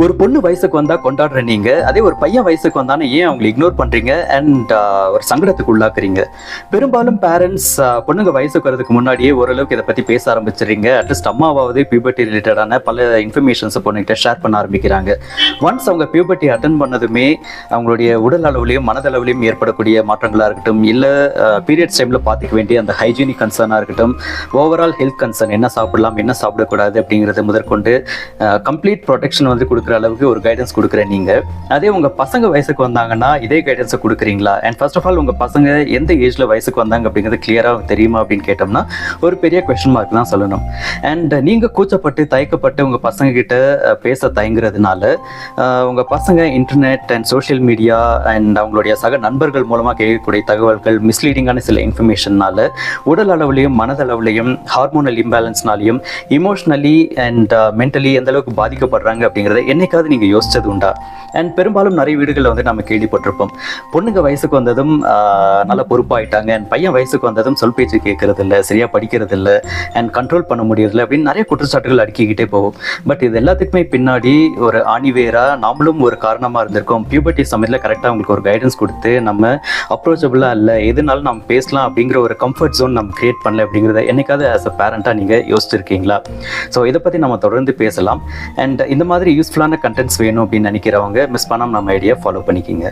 ஒரு பொண்ணு வயசுக்கு வந்தா கொண்டாடுற நீங்க, அதே ஒரு பையன் வயசுக்கு வந்தானே ஏன் அவங்களை இக்னோர் பண்றீங்க அண்ட் ஒரு சங்கடத்துக்கு உள்ளாக்குறீங்க. பெரும்பாலும் பேரண்ட்ஸ் பொண்ணுங்க வயசுக்கு வரதுக்கு முன்னாடியே ஓரளவுக்கு இதை பத்தி பேச ஆரம்பிச்சிடுறீங்க. அட்லீஸ்ட் அம்மாவாவது பியூபர்ட்டி ரிலேட்டடான பல இன்ஃபர்மேஷன்ஸை பொண்ணுகிட்ட ஷேர் பண்ண ஆரம்பிக்கிறாங்க. ஒன்ஸ் அவங்க பியூபர்ட்டி அட்டன் பண்ணதுமே அவங்களுடைய உடல் அளவுலையும் மனதளவுலையும் ஏற்படக்கூடிய மாற்றங்களாக இருக்கட்டும், இல்லை பீரியட்ஸ் டைமில் பார்த்துக்க வேண்டிய அந்த ஹைஜீனிக் கன்சர்னாக இருக்கட்டும், ஓவரால் ஹெல்த் கன்சர்ன், என்ன சாப்பிடலாம் என்ன சாப்பிடக்கூடாது அப்படிங்கிறது முதற்கொண்டு கம்ப்ளீட் ப்ரொடெக்ஷன் வந்து கொடுக்குற அளவுக்கு ஒரு கைடன்ஸ் கொடுக்குற நீங்கள், அதே உங்கள் பசங்க வயசுக்கு வந்தாங்கன்னா இதே கைடன்ஸை கொடுக்குறீங்களா? அண்ட் ஃபர்ஸ்ட் ஆஃப் ஆல் உங்கள் பசங்க எந்த ஏஜில் வயசுக்கு வந்தாங்க அப்படிங்கிறது கிளியராக தெரியுமா அப்படின்னு கேட்டோம்னா ஒரு பெரிய கொஸ்டின் மார்க் தான் சொல்லணும். அண்ட் நீங்கள் கூச்சப்பட்டு தயக்கப்பட்டு உங்கள் பசங்க கிட்ட பேச தயங்குறதுனால உங்கள் பசங்க internet and social media and அவங்களுடைய சக நண்பர்கள் மூலமாக கேட்கக்கூடிய தகவல்கள், மிஸ்லீடிங்கான சில இன்ஃபர்மேஷன்னால உடல் அளவுலையும் மனதளவுலையும் ஹார்மோனல் இம்பேலன்ஸ்னாலையும் இமோஷ்னலி அண்ட் மென்டலி எந்த அளவுக்கு பாதிக்கப்படுறாங்க அப்படிங்கிறத என்னைக்காவது நீங்கள் யோசிச்சது உண்டா? அண்ட் பெரும்பாலும் நிறைய வீடுகளில் வந்து நம்ம கேள்விப்பட்டிருப்போம், பொண்ணுங்க வயசுக்கு வந்ததும் நல்லா பொறுப்பாயிட்டாங்க, அண்ட் பையன் வயசுக்கு வந்ததும் சொல் பேச்சு கேட்கறது இல்லை, சரியாக படிக்கிறது இல்லை, அண்ட் கண்ட்ரோல் பண்ண முடியறதில்லை அப்படின்னு நிறைய குற்றச்சாட்டுகள் அடுக்கிக்கிட்டே போகும். பட் இது எல்லாத்துக்குமே பின்னாடி ஒரு ஆணிவேராக நாமளும் ஒரு காரணமாக இருந்திருக்கோம். பியூபர்ட்டி சமயத்தில் கரெக்டாக அவங்களுக்கு ஒரு கைடன்ஸ் கொடுத்து நம்ம அப்ரோச்சபிளாக இல்லை, எதுனாலும் நம்ம பேசலாம் அப்படிங்கிற ஒரு கம்ஃபர்ட் ஜோன் நம்ம கிரியேட் பண்ணல அப்படிங்கிறத என்னைக்காவது ஆஸ் அ பேரண்ட்டாக நீங்கள் யோசிச்சிருக்கீங்களா? ஸோ இதை பற்றி நம்ம தொடர்ந்து பேசலாம். அண்ட் இந்த மாதிரி யூஸ்ஃபுல்லான கண்டென்ட்ஸ் வேணும் அப்படின்னு நினைக்கிறவங்க மிஸ் பண்ணாமல் நம்ம ஐடியா ஃபாலோ பண்ணிக்கிங்க.